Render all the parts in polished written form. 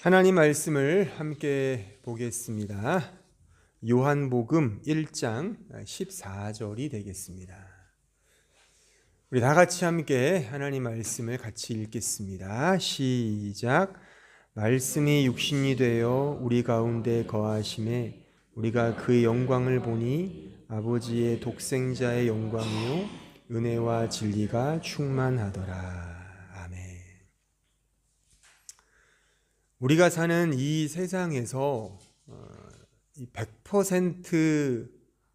하나님 말씀을 함께 보겠습니다. 요한복음 1장 14절이 되겠습니다. 우리 다 같이 함께 하나님 말씀을 같이 읽겠습니다. 시작. 말씀이 육신이 되어 우리 가운데 거하심에 우리가 그의 영광을 보니 아버지의 독생자의 영광이요 은혜와 진리가 충만하더라. 우리가 사는 이 세상에서 100%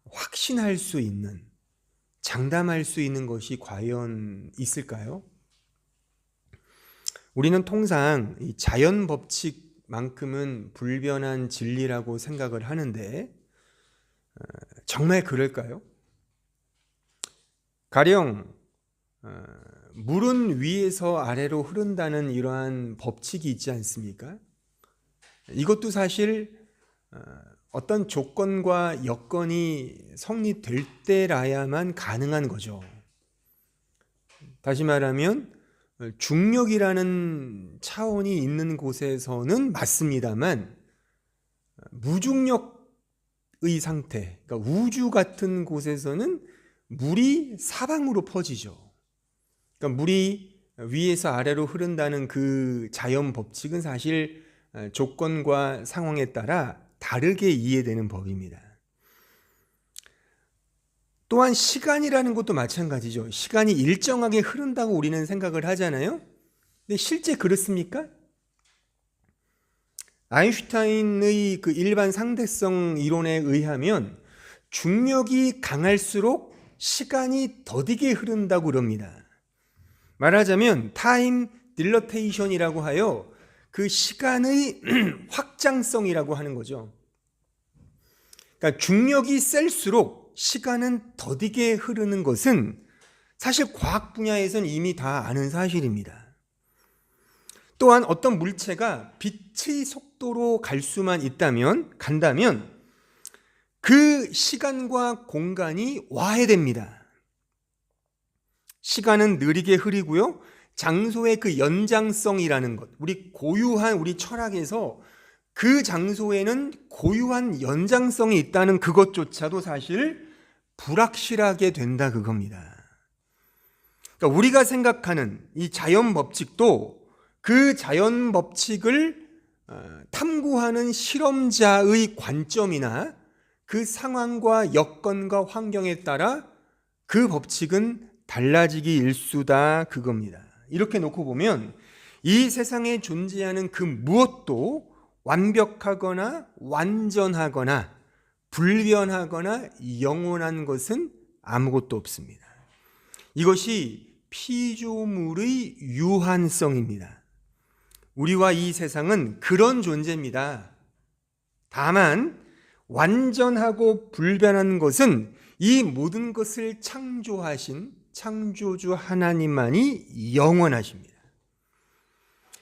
확신할 수 있는, 장담할 수 있는 것이 과연 있을까요? 우리는 통상 이 자연 법칙만큼은 불변한 진리라고 생각을 하는데 정말 그럴까요? 가령 물은 위에서 아래로 흐른다는 이러한 법칙이 있지 않습니까? 이것도 사실 어떤 조건과 여건이 성립될 때라야만 가능한 거죠. 다시 말하면 중력이라는 차원이 있는 곳에서는 맞습니다만 무중력의 상태, 그러니까 우주 같은 곳에서는 물이 사방으로 퍼지죠. 그러니까 물이 위에서 아래로 흐른다는 그 자연 법칙은 사실 조건과 상황에 따라 다르게 이해되는 법입니다. 또한 시간이라는 것도 마찬가지죠. 시간이 일정하게 흐른다고 우리는 생각을 하잖아요. 근데 실제 그렇습니까? 아인슈타인의 그 일반 상대성 이론에 의하면 중력이 강할수록 시간이 더디게 흐른다고 그럽니다. 말하자면 타임 딜러테이션이라고 하여 그 시간의 확장성이라고 하는 거죠. 그러니까 중력이 셀수록 시간은 더디게 흐르는 것은 사실 과학 분야에서는 이미 다 아는 사실입니다. 또한 어떤 물체가 빛의 속도로 갈 수만 간다면 그 시간과 공간이 와해됩니다. 시간은 느리게 흐르고요. 장소의 그 연장성이라는 것, 우리 철학에서 그 장소에는 고유한 연장성이 있다는 그것조차도 사실 불확실하게 된다 그겁니다. 그러니까 우리가 생각하는 이 자연 법칙도 그 자연 법칙을 탐구하는 실험자의 관점이나 그 상황과 여건과 환경에 따라 그 법칙은 달라지기 일수다 그겁니다. 이렇게 놓고 보면 이 세상에 존재하는 그 무엇도 완벽하거나 완전하거나 불변하거나 영원한 것은 아무것도 없습니다. 이것이 피조물의 유한성입니다. 우리와 이 세상은 그런 존재입니다. 다만 완전하고 불변한 것은 이 모든 것을 창조하신 창조주 하나님만이 영원하십니다.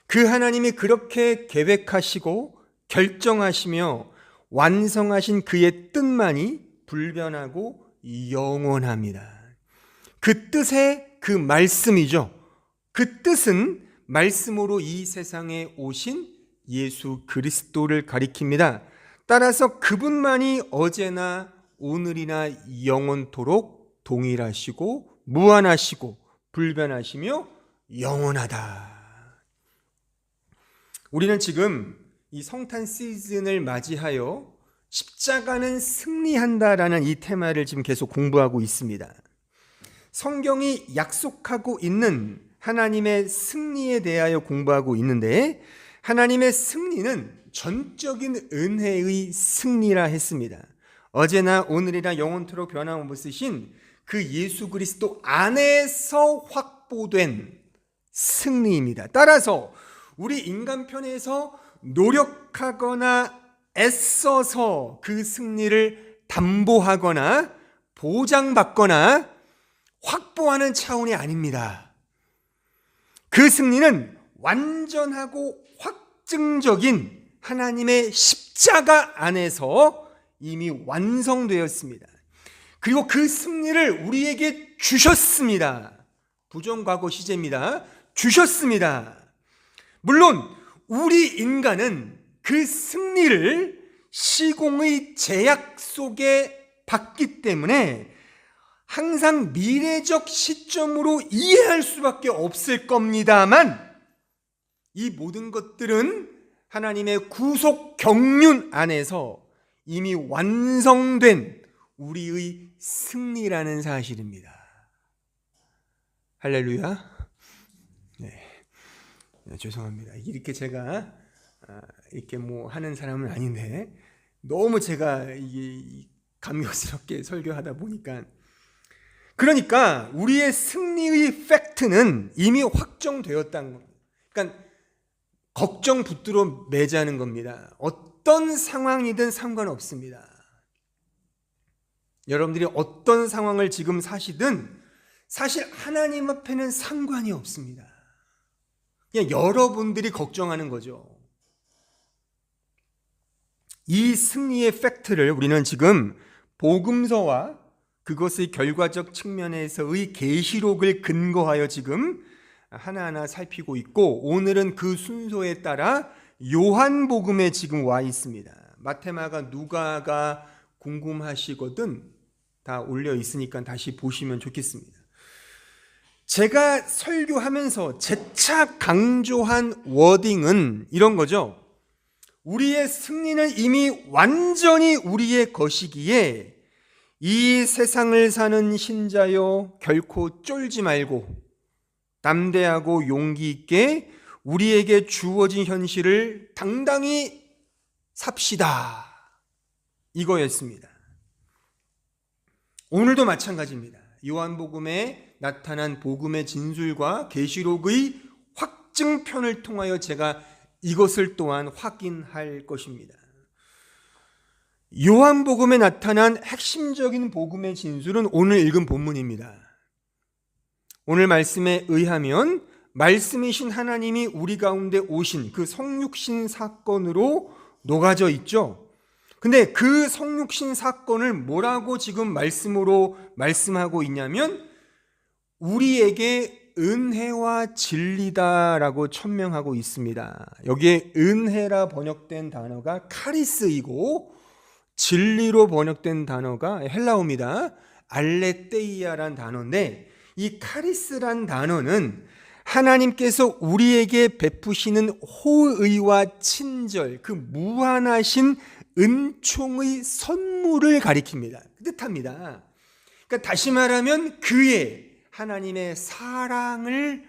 그 하나님이 그렇게 계획하시고 결정하시며 완성하신 그의 뜻만이 불변하고 영원합니다. 그 뜻의 그 말씀이죠. 그 뜻은 말씀으로 이 세상에 오신 예수 그리스도를 가리킵니다. 따라서 그분만이 어제나 오늘이나 영원토록 동일하시고 무한하시고 불변하시며 영원하다. 우리는 지금 이 성탄 시즌을 맞이하여 십자가는 승리한다라는 이 테마를 지금 계속 공부하고 있습니다. 성경이 약속하고 있는 하나님의 승리에 대하여 공부하고 있는데 하나님의 승리는 전적인 은혜의 승리라 했습니다. 어제나 오늘이나 영원토록 변함없으신 그 예수 그리스도 안에서 확보된 승리입니다. 따라서 우리 인간편에서 노력하거나 애써서 그 승리를 담보하거나 보장받거나 확보하는 차원이 아닙니다. 그 승리는 완전하고 확증적인 하나님의 십자가 안에서 이미 완성되었습니다. 그리고 그 승리를 우리에게 주셨습니다. 부정과거 시제입니다. 주셨습니다. 물론 우리 인간은 그 승리를 시공의 제약 속에 받기 때문에 항상 미래적 시점으로 이해할 수밖에 없을 겁니다만, 이 모든 것들은 하나님의 구속 경륜 안에서 이미 완성된 우리의 승리라는 사실입니다. 할렐루야. 네, 죄송합니다. 이렇게 제가 이렇게 뭐 하는 사람은 아닌데 너무 제가 이게 감격스럽게 설교하다 보니까, 그러니까 우리의 승리의 팩트는 이미 확정되었다는 겁니다. 그러니까 걱정 붙들어 매자는 겁니다. 어떤 상황이든 상관없습니다. 여러분들이 어떤 상황을 지금 사시든 사실 하나님 앞에는 상관이 없습니다. 그냥 여러분들이 걱정하는 거죠. 이 승리의 팩트를 우리는 지금 복음서와 그것의 결과적 측면에서의 계시록을 근거하여 지금 하나하나 살피고 있고, 오늘은 그 순서에 따라 요한복음에 지금 와 있습니다. 마태마가 누가가 궁금하시거든 다 올려 있으니까 다시 보시면 좋겠습니다. 제가 설교하면서 재차 강조한 워딩은 이런 거죠. 우리의 승리는 이미 완전히 우리의 것이기에 이 세상을 사는 신자여 결코 쫄지 말고 담대하고 용기 있게 우리에게 주어진 현실을 당당히 삽시다, 이거였습니다. 오늘도 마찬가지입니다. 요한복음에 나타난 복음의 진술과 계시록의 확증편을 통하여 제가 이것을 또한 확인할 것입니다. 요한복음에 나타난 핵심적인 복음의 진술은 오늘 읽은 본문입니다. 오늘 말씀에 의하면 말씀이신 하나님이 우리 가운데 오신 그 성육신 사건으로 녹아져 있죠. 근데 그 성육신 사건을 뭐라고 지금 말씀으로 말씀하고 있냐면 우리에게 은혜와 진리다라고 천명하고 있습니다. 여기에 은혜라 번역된 단어가 카리스이고 진리로 번역된 단어가 헬라어입니다. 알레테이아란 단어인데, 이 카리스란 단어는 하나님께서 우리에게 베푸시는 호의와 친절, 그 무한하신 은총의 선물을 가리킵니다. 뜻합니다. 그러니까 다시 말하면 그의 하나님의 사랑을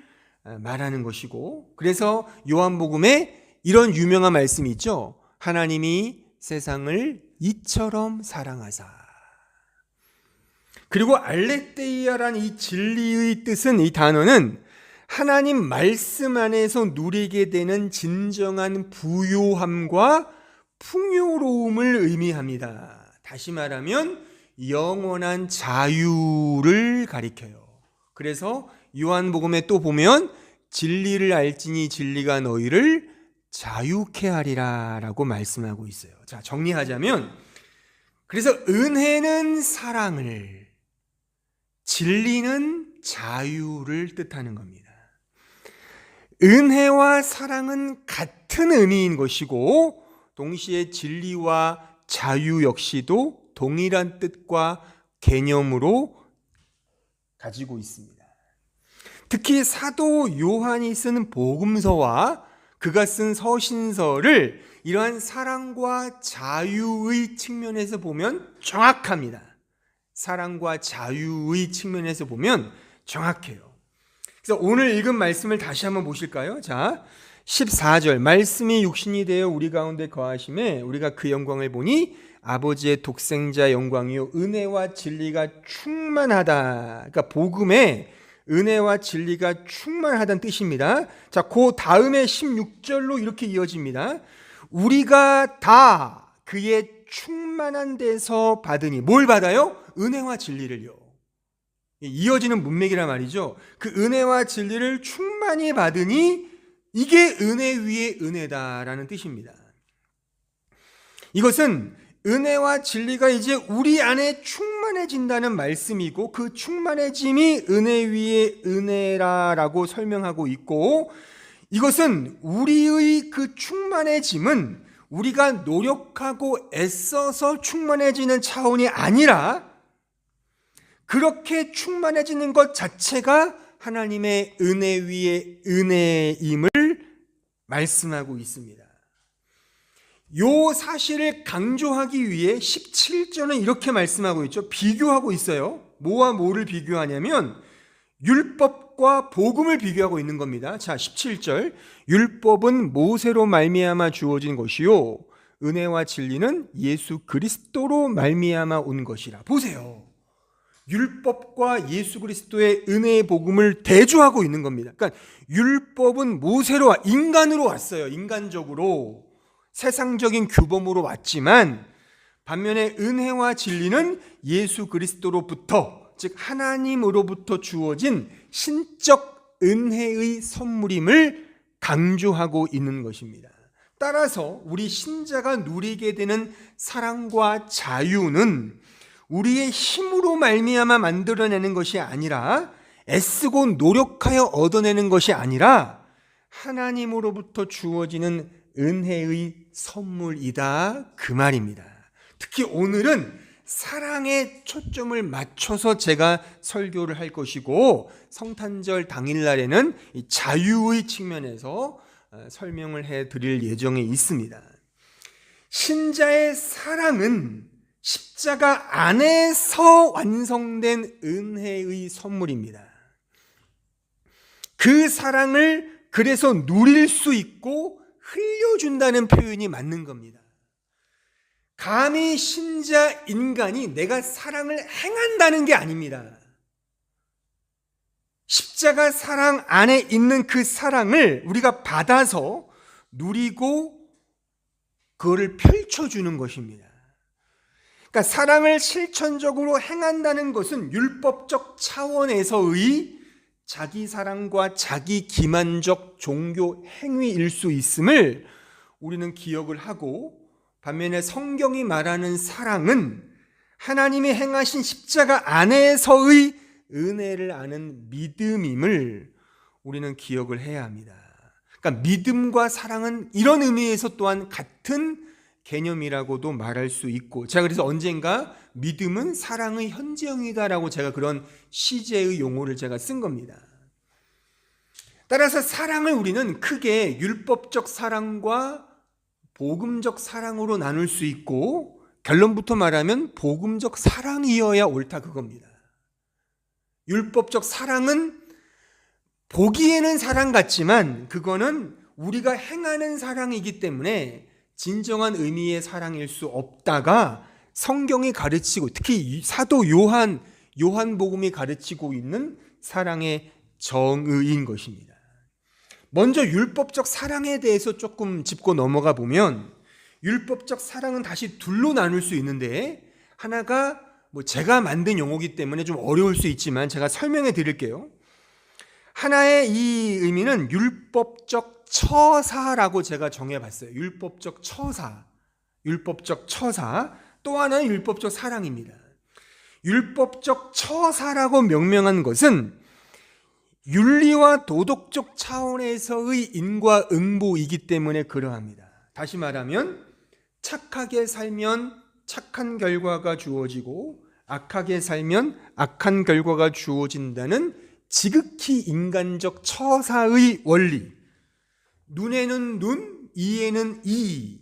말하는 것이고, 그래서 요한복음에 이런 유명한 말씀이 있죠. 하나님이 세상을 이처럼 사랑하사. 그리고 알레테이아란 이 진리의 뜻은, 이 단어는 하나님 말씀 안에서 누리게 되는 진정한 부요함과 풍요로움을 의미합니다. 다시 말하면 영원한 자유를 가리켜요. 그래서 요한복음에 또 보면 진리를 알지니 진리가 너희를 자유케 하리라 라고 말씀하고 있어요. 자, 정리하자면, 그래서 은혜는 사랑을, 진리는 자유를 뜻하는 겁니다. 은혜와 사랑은 같은 의미인 것이고, 동시에 진리와 자유 역시도 동일한 뜻과 개념으로 가지고 있습니다. 특히 사도 요한이 쓴 복음서와 그가 쓴 서신서를 이러한 사랑과 자유의 측면에서 보면 정확합니다. 사랑과 자유의 측면에서 보면 정확해요. 그래서 오늘 읽은 말씀을 다시 한번 보실까요? 자, 14절, 말씀이 육신이 되어 우리 가운데 거하심에 우리가 그 영광을 보니 아버지의 독생자 영광이요 은혜와 진리가 충만하다. 그러니까 복음에 은혜와 진리가 충만하다는 뜻입니다. 자, 그 다음에 16절로 이렇게 이어집니다. 우리가 다 그의 충만한 데서 받으니, 뭘 받아요? 은혜와 진리를요. 이어지는 문맥이란 말이죠. 그 은혜와 진리를 충만히 받으니 이게 은혜 위에 은혜다라는 뜻입니다. 이것은 은혜와 진리가 이제 우리 안에 충만해진다는 말씀이고, 그 충만해짐이 은혜 위에 은혜라고 설명하고 있고, 이것은 우리의 그 충만해짐은 우리가 노력하고 애써서 충만해지는 차원이 아니라 그렇게 충만해지는 것 자체가 하나님의 은혜 위에 은혜임을 말씀하고 있습니다. 요 사실을 강조하기 위해 17절은 이렇게 말씀하고 있죠. 비교하고 있어요. 뭐와 뭐를 비교하냐면 율법과 복음을 비교하고 있는 겁니다. 자, 17절. 율법은 모세로 말미암아 주어진 것이요 은혜와 진리는 예수 그리스도로 말미암아 온 것이라. 보세요. 율법과 예수 그리스도의 은혜의 복음을 대조하고 있는 겁니다. 그러니까 율법은 모세로 인간으로 왔어요. 인간적으로 세상적인 규범으로 왔지만 반면에 은혜와 진리는 예수 그리스도로부터, 즉 하나님으로부터 주어진 신적 은혜의 선물임을 강조하고 있는 것입니다. 따라서 우리 신자가 누리게 되는 사랑과 자유는 우리의 힘으로 말미암아 만들어내는 것이 아니라, 애쓰고 노력하여 얻어내는 것이 아니라 하나님으로부터 주어지는 은혜의 선물이다, 그 말입니다. 특히 오늘은 사랑에 초점을 맞춰서 제가 설교를 할 것이고, 성탄절 당일날에는 자유의 측면에서 설명을 해드릴 예정에 있습니다. 신자의 사랑은 십자가 안에서 완성된 은혜의 선물입니다. 그 사랑을 그래서 누릴 수 있고 흘려준다는 표현이 맞는 겁니다. 감히 신자 인간이 내가 사랑을 행한다는 게 아닙니다. 십자가 사랑 안에 있는 그 사랑을 우리가 받아서 누리고 그거를 펼쳐주는 것입니다. 그러니까 사랑을 실천적으로 행한다는 것은 율법적 차원에서의 자기 사랑과 자기 기만적 종교 행위일 수 있음을 우리는 기억을 하고, 반면에 성경이 말하는 사랑은 하나님이 행하신 십자가 안에서의 은혜를 아는 믿음임을 우리는 기억을 해야 합니다. 그러니까 믿음과 사랑은 이런 의미에서 또한 같은 개념이라고도 말할 수 있고, 제가 그래서 언젠가 믿음은 사랑의 현재형이다라고 제가 그런 시제의 용어를 제가 쓴 겁니다. 따라서 사랑을 우리는 크게 율법적 사랑과 복음적 사랑으로 나눌 수 있고, 결론부터 말하면 복음적 사랑이어야 옳다, 그겁니다. 율법적 사랑은 보기에는 사랑 같지만 그거는 우리가 행하는 사랑이기 때문에 진정한 의미의 사랑일 수 없다가 성경이 가르치고, 특히 사도 요한복음이 가르치고 있는 사랑의 정의인 것입니다. 먼저 율법적 사랑에 대해서 조금 짚고 넘어가 보면, 율법적 사랑은 다시 둘로 나눌 수 있는데, 하나가 제가 만든 용어이기 때문에 좀 어려울 수 있지만 제가 설명해 드릴게요. 하나의 이 의미는 율법적 처사라고 제가 정해봤어요. 율법적 처사. 또 하나는 율법적 사랑입니다. 율법적 처사라고 명명한 것은 윤리와 도덕적 차원에서의 인과응보이기 때문에 그러합니다. 다시 말하면 착하게 살면 착한 결과가 주어지고 악하게 살면 악한 결과가 주어진다는 지극히 인간적 처사의 원리. 눈에는 눈, 이에는 이,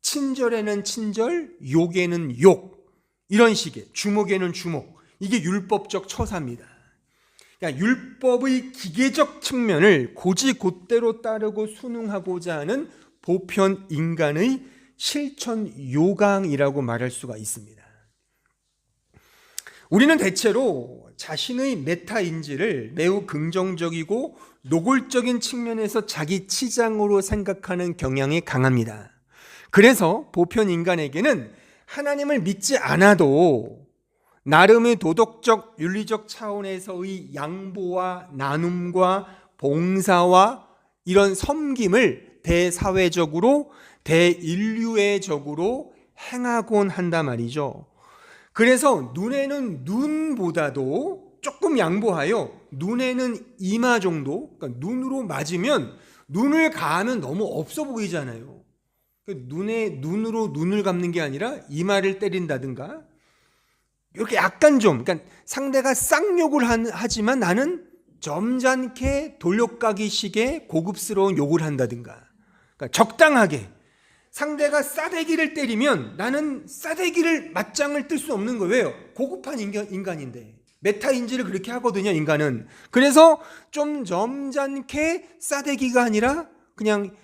친절에는 친절, 욕에는 욕, 이런 식의, 주목에는 주목. 이게 율법적 처사입니다. 그러니까 율법의 기계적 측면을 곧이곧대로 따르고 순응하고자 하는 보편 인간의 실천 요강이라고 말할 수가 있습니다. 우리는 대체로 자신의 메타인지를 매우 긍정적이고 노골적인 측면에서 자기 치장으로 생각하는 경향이 강합니다. 그래서 보편 인간에게는 하나님을 믿지 않아도 나름의 도덕적, 윤리적 차원에서의 양보와 나눔과 봉사와 이런 섬김을 대사회적으로, 대인류애적으로 행하곤 한단 말이죠. 그래서 눈에는 눈보다도 조금 양보하여 눈에는 이마 정도, 그러니까 눈으로 맞으면 눈을 가하면 너무 없어 보이잖아요. 눈으로 눈을 감는 게 아니라 이마를 때린다든가 이렇게 약간 좀, 그러니까 상대가 쌍욕을 하지만 나는 점잖게 돌려까기식의 고급스러운 욕을 한다든가, 그러니까 적당하게. 상대가 싸대기를 때리면 나는 싸대기를 맞짱을 뜰 수 없는 거예요. 왜요? 고급한 인간인데. 메타인지를 그렇게 하거든요, 인간은. 그래서 좀 점잖게 싸대기가 아니라 그냥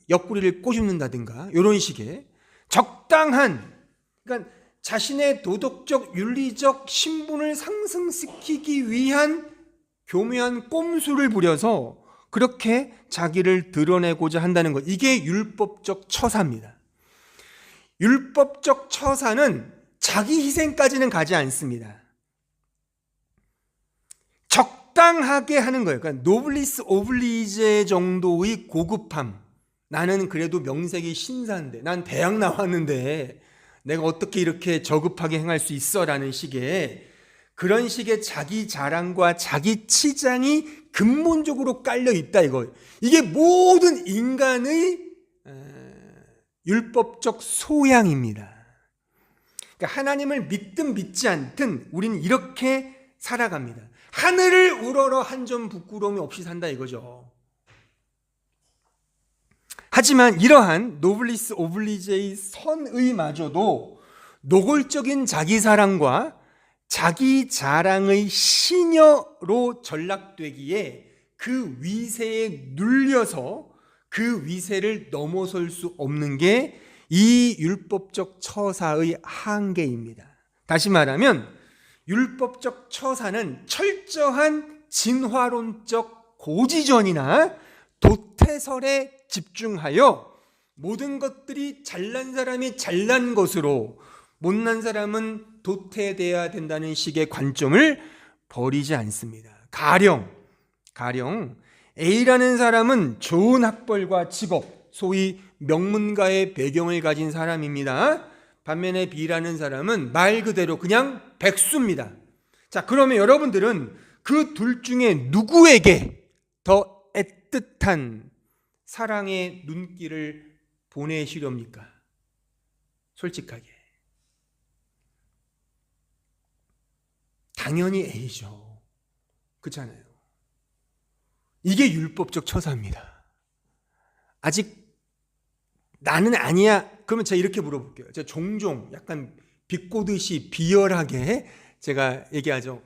옆구리를 꼬집는다든가 이런 식의 적당한, 그러니까 자신의 도덕적 윤리적 신분을 상승시키기 위한 교묘한 꼼수를 부려서 그렇게 자기를 드러내고자 한다는 것, 이게 율법적 처사입니다. 율법적 처사는 자기 희생까지는 가지 않습니다. 적당하게 하는 거예요. 그러니까 노블리스 오블리제 정도의 고급함. 나는 그래도 명색이 신사인데, 난 대학 나왔는데 내가 어떻게 이렇게 저급하게 행할 수 있어? 라는 식의 그런 식의 자기 자랑과 자기 치장이 근본적으로 깔려 있다 이거. 이게 모든 인간의 율법적 소양입니다. 그러니까 하나님을 믿든 믿지 않든 우리는 이렇게 살아갑니다. 하늘을 우러러 한 점 부끄러움이 없이 산다 이거죠. 하지만 이러한 노블리스 오블리제의 선의마저도 노골적인 자기 사랑과 자기 자랑의 시녀로 전락되기에 그 위세에 눌려서 그 위세를 넘어설 수 없는 게 이 율법적 처사의 한계입니다. 다시 말하면 율법적 처사는 철저한 진화론적 고지전이나 도태설에 집중하여 모든 것들이 잘난 사람이 잘난 것으로 못난 사람은 도태되어야 된다는 식의 관점을 버리지 않습니다. 가령 A라는 사람은 좋은 학벌과 직업, 소위 명문가의 배경을 가진 사람입니다. 반면에 B라는 사람은 말 그대로 그냥 백수입니다. 자, 그러면 여러분들은 그 둘 중에 누구에게 더 애틋한 사랑의 눈길을 보내시렵니까? 솔직하게. 당연히 A죠. 그렇잖아요. 이게 율법적 처사입니다. 아직 나는 아니야. 그러면 제가 이렇게 물어볼게요. 제가 종종 약간 비꼬듯이 비열하게 제가 얘기하죠.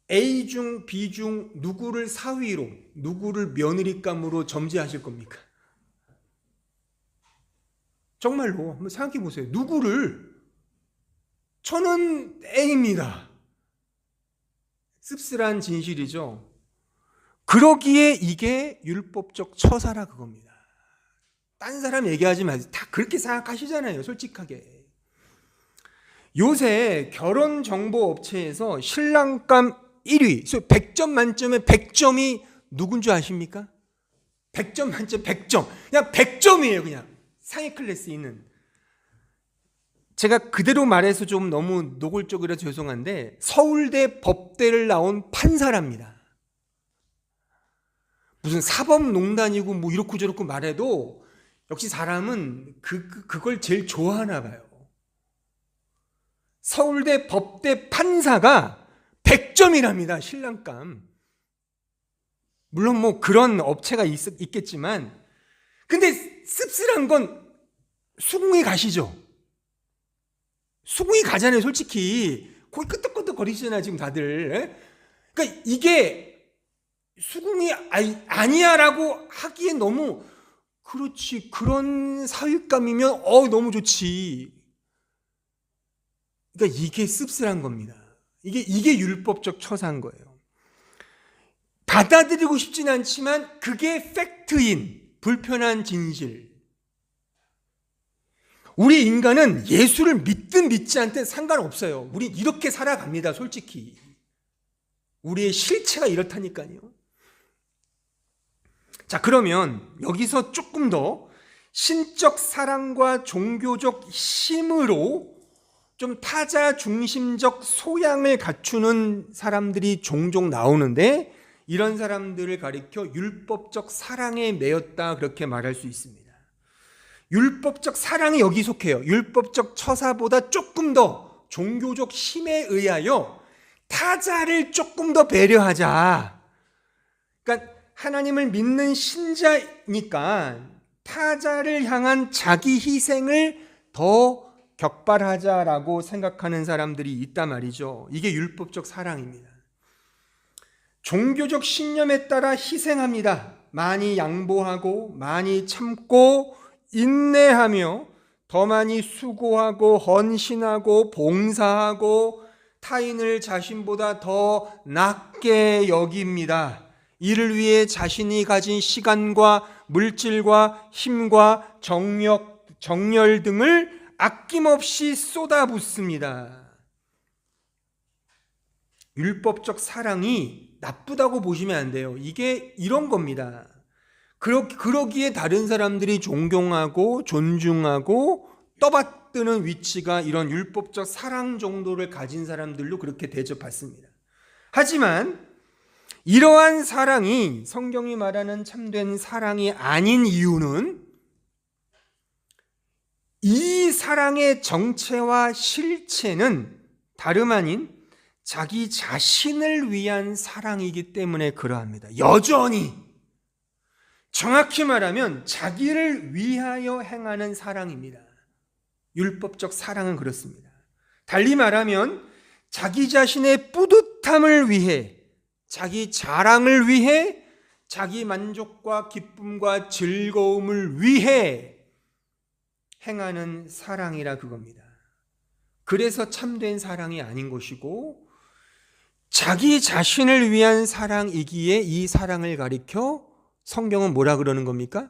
A 중 B 중 누구를 사위로, 누구를 며느리감으로 점지하실 겁니까? 정말로 한번 생각해 보세요. 누구를? 저는 A입니다. 씁쓸한 진실이죠. 그러기에 이게 율법적 처사라 그겁니다. 딴 사람 얘기하지 마세요. 다 그렇게 생각하시잖아요, 솔직하게. 요새 결혼 정보 업체에서 신랑감 1위, 100점 만점에 100점이 누군 줄 아십니까? 100점 만점 100점. 그냥 100점이에요, 그냥. 상위 클래스 있는. 제가 그대로 말해서 좀 너무 노골적이라 죄송한데 서울대 법대를 나온 판사랍니다. 무슨 사법농단이고 뭐 이렇고 저렇고 말해도 역시 사람은 그걸 제일 좋아하나 봐요. 서울대 법대 판사가 100점이랍니다. 신랑감. 물론 뭐 그런 업체가 있겠지만, 근데 씁쓸한 건 수긍이 가시죠. 수긍이 가잖아요, 솔직히. 거의 끄떡끄떡 거리시잖아요, 지금 다들. 그러니까 이게 수긍이 아니야라고 하기에 너무, 그렇지, 그런 사윗감이면 너무 좋지. 그러니까 이게 씁쓸한 겁니다. 이게 율법적 처사인 거예요. 받아들이고 싶진 않지만 그게 팩트인 불편한 진실. 우리 인간은 예수를 믿든 믿지 않든 상관없어요. 우리 이렇게 살아갑니다, 솔직히. 우리의 실체가 이렇다니까요. 자, 그러면 여기서 조금 더 신적 사랑과 종교적 힘으로 좀 타자 중심적 소양을 갖추는 사람들이 종종 나오는데, 이런 사람들을 가리켜 율법적 사랑에 매였다 그렇게 말할 수 있습니다. 율법적 사랑이 여기 속해요. 율법적 처사보다 조금 더 종교적 힘에 의하여 타자를 조금 더 배려하자. 그러니까 하나님을 믿는 신자니까 타자를 향한 자기 희생을 더 격발하자라고 생각하는 사람들이 있단 말이죠. 이게 율법적 사랑입니다. 종교적 신념에 따라 희생합니다. 많이 양보하고 많이 참고 인내하며 더 많이 수고하고 헌신하고 봉사하고 타인을 자신보다 더 낮게 여깁니다. 이를 위해 자신이 가진 시간과 물질과 힘과 정열 등을 아낌없이 쏟아붓습니다. 율법적 사랑이 나쁘다고 보시면 안 돼요. 이게 이런 겁니다. 그러기에 다른 사람들이 존경하고 존중하고 떠받드는 위치가 이런 율법적 사랑 정도를 가진 사람들로 그렇게 대접받습니다. 하지만 이러한 사랑이 성경이 말하는 참된 사랑이 아닌 이유는 이 사랑의 정체와 실체는 다름 아닌 자기 자신을 위한 사랑이기 때문에 그러합니다. 여전히 정확히 말하면 자기를 위하여 행하는 사랑입니다. 율법적 사랑은 그렇습니다. 달리 말하면 자기 자신의 뿌듯함을 위해, 자기 자랑을 위해, 자기 만족과 기쁨과 즐거움을 위해 행하는 사랑이라 그겁니다. 그래서 참된 사랑이 아닌 것이고 자기 자신을 위한 사랑이기에 이 사랑을 가리켜 성경은 뭐라 그러는 겁니까?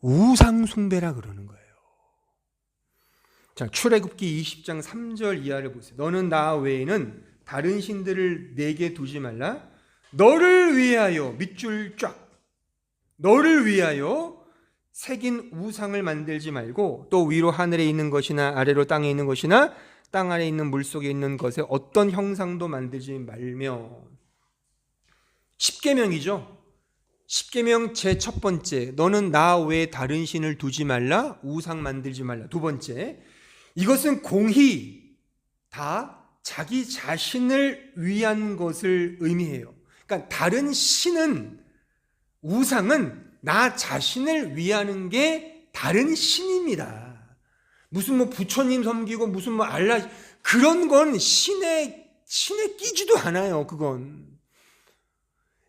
우상숭배라 그러는 거예요. 자, 출애굽기 20장 3절 이하를 보세요. 너는 나 외에는 다른 신들을 내게 두지 말라. 너를 위하여 밑줄 쫙, 너를 위하여 새긴 우상을 만들지 말고 또 위로 하늘에 있는 것이나 아래로 땅에 있는 것이나 땅 아래 있는 물속에 있는 것에 어떤 형상도 만들지 말며. 십계명이죠. 십계명 제 첫 번째, 너는 나 외에 다른 신을 두지 말라, 우상 만들지 말라. 두 번째, 이것은 공히 다 자기 자신을 위한 것을 의미해요. 그러니까 다른 신은, 우상은 나 자신을 위하는 게 다른 신입니다. 무슨 부처님 섬기고 무슨 알라, 그런 건 신에 끼지도 않아요. 그건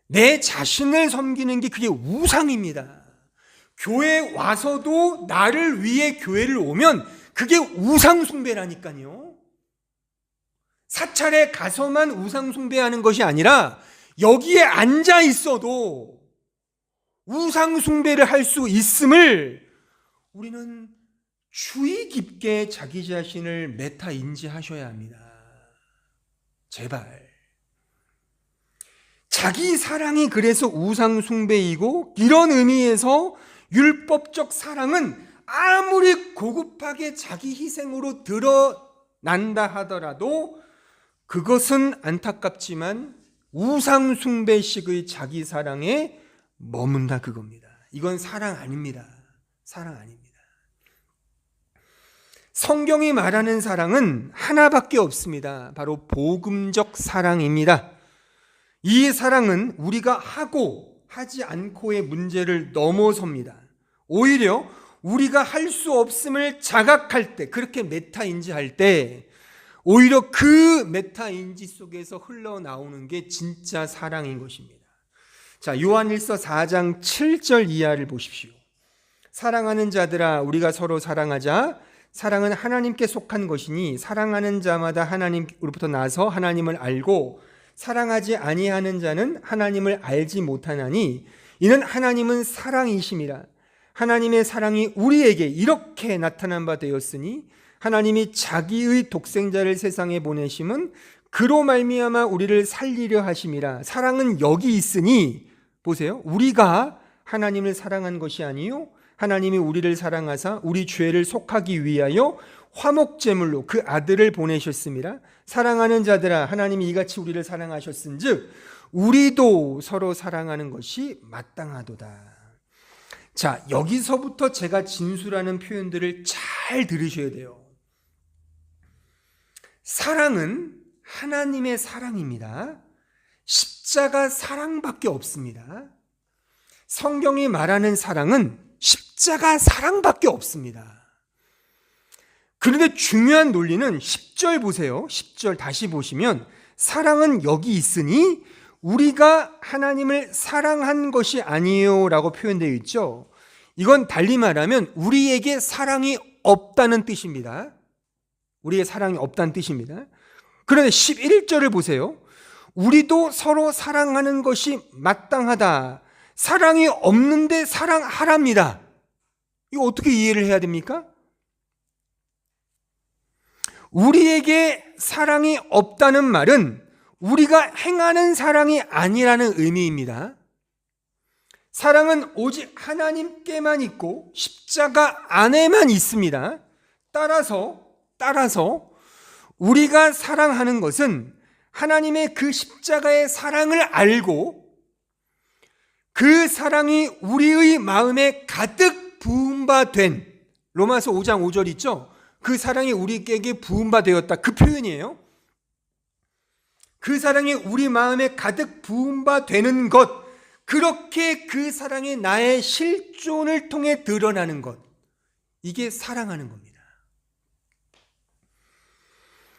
내 자신을 섬기는 게 그게 우상입니다. 교회 와서도 나를 위해 교회를 오면 그게 우상 숭배라니까요. 사찰에 가서만 우상 숭배하는 것이 아니라 여기에 앉아 있어도 우상 숭배를 할 수 있음을 우리는 주의 깊게 자기 자신을 메타 인지하셔야 합니다. 제발. 자기 사랑이 그래서 우상 숭배이고, 이런 의미에서 율법적 사랑은 아무리 고급하게 자기 희생으로 드러난다 하더라도 그것은 안타깝지만 우상 숭배식의 자기 사랑에 머문다 그겁니다. 이건 사랑 아닙니다. 사랑 아닙니다. 성경이 말하는 사랑은 하나밖에 없습니다. 바로 복음적 사랑입니다. 이 사랑은 우리가 하고 하지 않고의 문제를 넘어섭니다. 오히려 우리가 할 수 없음을 자각할 때, 그렇게 메타인지할 때 오히려 그 메타인지 속에서 흘러나오는 게 진짜 사랑인 것입니다. 자, 요한일서 4장 7절 이하를 보십시오. 사랑하는 자들아, 우리가 서로 사랑하자. 사랑은 하나님께 속한 것이니 사랑하는 자마다 하나님으로부터 나서 하나님을 알고 사랑하지 아니하는 자는 하나님을 알지 못하나니 이는 하나님은 사랑이심이라. 하나님의 사랑이 우리에게 이렇게 나타난 바 되었으니 하나님이 자기의 독생자를 세상에 보내심은 그로 말미암아 우리를 살리려 하심이라. 사랑은 여기 있으니 보세요. 우리가 하나님을 사랑한 것이 아니요 하나님이 우리를 사랑하사 우리 죄를 속하기 위하여 화목제물로 그 아들을 보내셨습니다. 사랑하는 자들아, 하나님이 이같이 우리를 사랑하셨은즉 우리도 서로 사랑하는 것이 마땅하도다. 자, 여기서부터 제가 진술하는 표현들을 잘 들으셔야 돼요. 사랑은 하나님의 사랑입니다. 십자가 사랑밖에 없습니다. 성경이 말하는 사랑은 십자가 사랑밖에 없습니다. 그런데 중요한 논리는 10절 보세요. 10절 다시 보시면 사랑은 여기 있으니 우리가 하나님을 사랑한 것이 아니에요 라고 표현되어 있죠. 이건 달리 말하면 우리에게 사랑이 없다는 뜻입니다. 우리의 사랑이 없다는 뜻입니다. 그런데 11절을 보세요. 우리도 서로 사랑하는 것이 마땅하다. 사랑이 없는데 사랑하랍니다. 이거 어떻게 이해를 해야 됩니까? 우리에게 사랑이 없다는 말은 우리가 행하는 사랑이 아니라는 의미입니다. 사랑은 오직 하나님께만 있고 십자가 안에만 있습니다. 따라서 우리가 사랑하는 것은 하나님의 그 십자가의 사랑을 알고 그 사랑이 우리의 마음에 가득 부은 바 된, 로마서 5장 5절 있죠? 그 사랑이 우리에게 부은 바 되었다. 그 표현이에요. 그 사랑이 우리 마음에 가득 부은 바 되는 것, 그렇게 그 사랑이 나의 실존을 통해 드러나는 것, 이게 사랑하는 겁니다.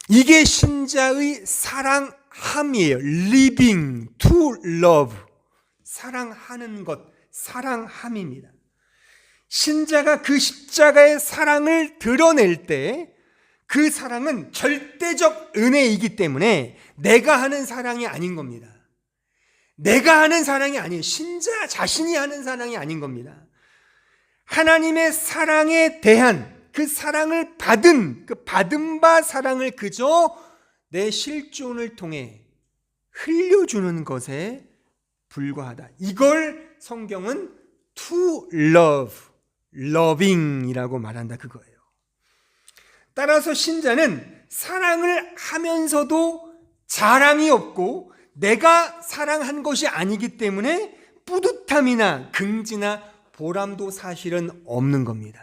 이게 신자의 사랑함이에요. Living to love. 사랑하는 것, 사랑함입니다. 신자가 그 십자가의 사랑을 드러낼 때 그 사랑은 절대적 은혜이기 때문에 내가 하는 사랑이 아닌 겁니다. 내가 하는 사랑이 아니에요. 신자 자신이 하는 사랑이 아닌 겁니다. 하나님의 사랑에 대한 그 사랑을 받은 바 사랑을 그저 내 실존을 통해 흘려주는 것에 불과하다. 이걸 성경은 to love, loving이라고 말한다 그거예요. 따라서 신자는 사랑을 하면서도 자랑이 없고 내가 사랑한 것이 아니기 때문에 뿌듯함이나 긍지나 보람도 사실은 없는 겁니다.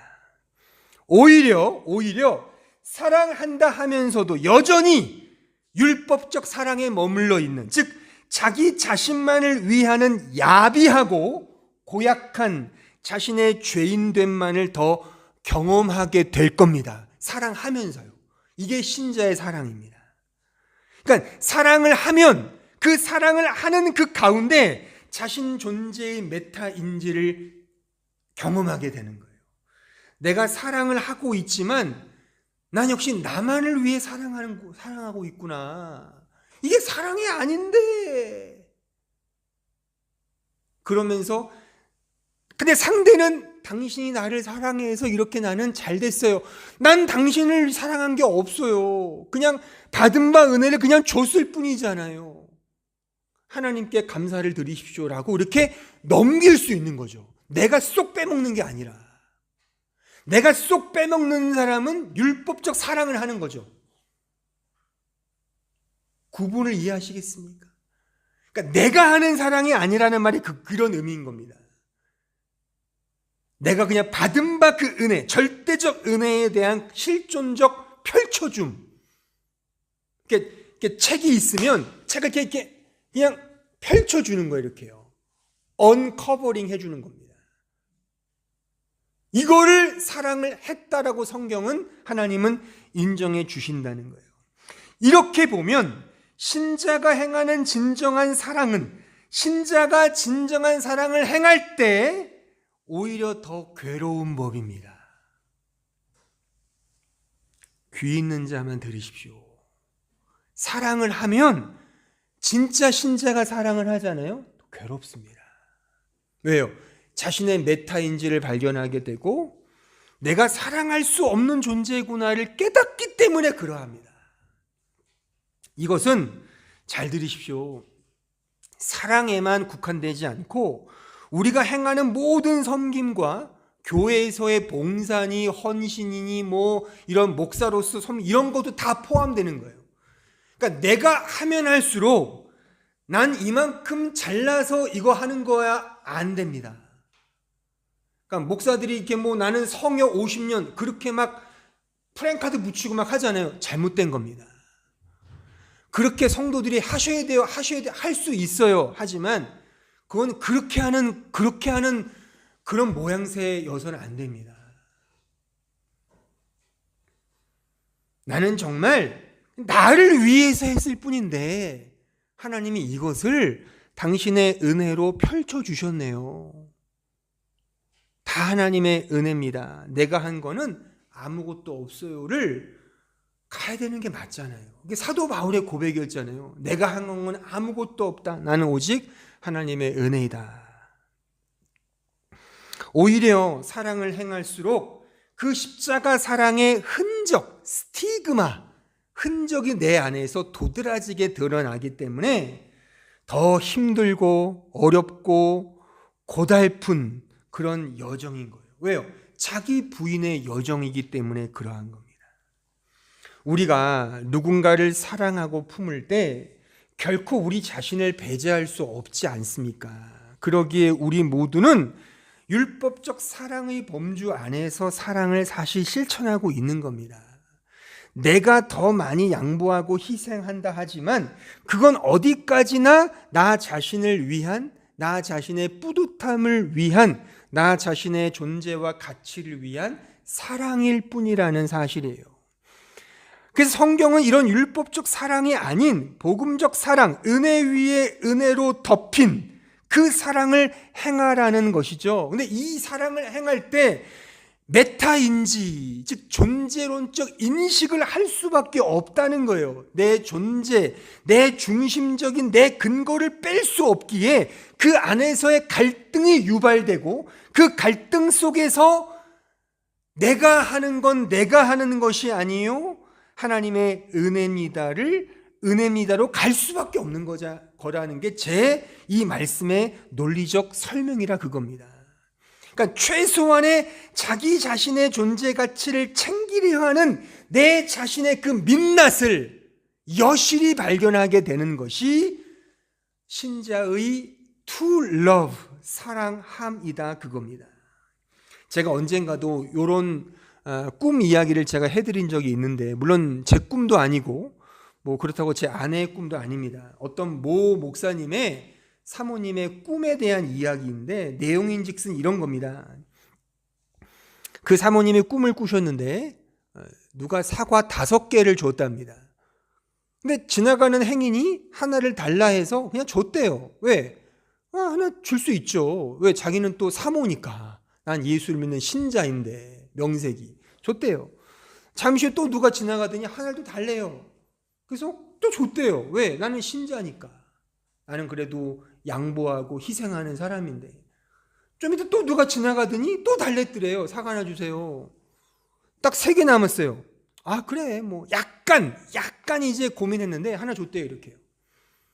오히려 사랑한다 하면서도 여전히 율법적 사랑에 머물러 있는, 즉 자기 자신만을 위하는 야비하고 고약한 자신의 죄인됨만을 더 경험하게 될 겁니다. 사랑하면서요. 이게 신자의 사랑입니다. 그러니까 사랑을 하면 그 사랑을 하는 그 가운데 자신 존재의 메타인지를 경험하게 되는 거예요. 내가 사랑을 하고 있지만 난 역시 나만을 위해 사랑하고 있구나. 이게 사랑이 아닌데. 그러면서 근데 상대는 당신이 나를 사랑해서 이렇게 나는 잘 됐어요. 난 당신을 사랑한 게 없어요. 그냥 받은 바 은혜를 그냥 줬을 뿐이잖아요. 하나님께 감사를 드리십시오라고 이렇게 넘길 수 있는 거죠. 내가 쏙 빼먹는 게 아니라. 내가 쏙 빼먹는 사람은 율법적 사랑을 하는 거죠. 구분을 이해하시겠습니까? 그러니까 내가 하는 사랑이 아니라는 말이 그런 의미인 겁니다. 내가 그냥 받은 바 그 은혜, 절대적 은혜에 대한 실존적 펼쳐줌. 이렇게 책이 있으면 책을 이렇게 그냥 펼쳐주는 거예요. 이렇게요. 언커버링 해주는 겁니다. 이거를 사랑을 했다라고 성경은, 하나님은 인정해 주신다는 거예요. 이렇게 보면 신자가 행하는 진정한 사랑은, 신자가 진정한 사랑을 행할 때 오히려 더 괴로운 법입니다. 귀 있는 자만 들으십시오. 사랑을 하면, 진짜 신자가 사랑을 하잖아요. 괴롭습니다. 왜요? 자신의 메타인지를 발견하게 되고 내가 사랑할 수 없는 존재구나를 깨닫기 때문에 그러합니다. 이것은 잘 들으십시오. 사랑에만 국한되지 않고 우리가 행하는 모든 섬김과 교회에서의 봉사니 헌신이니 뭐 이런 목사로서 이런 것도 다 포함되는 거예요. 그러니까 내가 하면 할수록 난 이만큼 잘나서 이거 하는 거야 안 됩니다. 그러니까 목사들이 이렇게 뭐 나는 성역 50년 그렇게 막 프랭카드 붙이고 막 하잖아요. 잘못된 겁니다. 그렇게 성도들이 하셔야 돼요. 할 수 있어요. 하지만 그건 그렇게 하는 그런 모양새여서는 안 됩니다. 나는 정말 나를 위해서 했을 뿐인데 하나님이 이것을 당신의 은혜로 펼쳐주셨네요. 다 하나님의 은혜입니다. 내가 한 거는 아무것도 없어요를 가야 되는 게 맞잖아요. 이게 사도 바울의 고백이었잖아요. 내가 한 건 아무것도 없다. 나는 오직 하나님의 은혜이다. 오히려 사랑을 행할수록 그 십자가 사랑의 흔적, 스티그마, 흔적이 내 안에서 도드라지게 드러나기 때문에 더 힘들고 어렵고 고달픈 그런 여정인 거예요. 왜요? 자기 부인의 여정이기 때문에 그러한 겁니다. 우리가 누군가를 사랑하고 품을 때 결코 우리 자신을 배제할 수 없지 않습니까? 그러기에 우리 모두는 율법적 사랑의 범주 안에서 사랑을 사실 실천하고 있는 겁니다. 내가 더 많이 양보하고 희생한다 하지만 그건 어디까지나 나 자신을 위한, 나 자신의 뿌듯함을 위한, 나 자신의 존재와 가치를 위한 사랑일 뿐이라는 사실이에요. 그래서 성경은 이런 율법적 사랑이 아닌 복음적 사랑, 은혜 위에 은혜로 덮인 그 사랑을 행하라는 것이죠. 근데 이 사랑을 행할 때 메타인지, 즉 존재론적 인식을 할 수밖에 없다는 거예요. 내 존재, 내 중심적인 내 근거를 뺄 수 없기에 그 안에서의 갈등이 유발되고 그 갈등 속에서 내가 하는 건 내가 하는 것이 아니요 하나님의 은혜입니다로 갈 수밖에 없는 거라는 게 제 이 말씀의 논리적 설명이라 그겁니다. 그러니까 최소한의 자기 자신의 존재 가치를 챙기려 하는 내 자신의 그 민낯을 여실히 발견하게 되는 것이 신자의 to love, 사랑함이다 그겁니다. 제가 언젠가도 이런 꿈 이야기를 제가 해드린 적이 있는데, 물론 제 꿈도 아니고 뭐 그렇다고 제 아내의 꿈도 아닙니다. 어떤 모 목사님의 사모님의 꿈에 대한 이야기인데 내용인즉슨 이런 겁니다. 그 사모님이 꿈을 꾸셨는데 누가 사과 5개를 줬답니다. 근데 지나가는 행인이 하나를 달라 해서 그냥 줬대요. 왜? 하나 줄 수 있죠. 왜? 자기는 또 사모니까. 난 예수를 믿는 신자인데 명색이. 줬대요. 잠시 후에 또 누가 지나가더니 하나를 또 달래요. 그래서 또 줬대요. 왜? 나는 신자니까. 나는 그래도 양보하고 희생하는 사람인데. 좀 이따 또 누가 지나가더니 또 달랬더래요. 사과 하나 주세요. 딱 3개 남았어요. 아 그래 뭐 약간 이제 고민했는데 하나 줬대요. 이렇게요.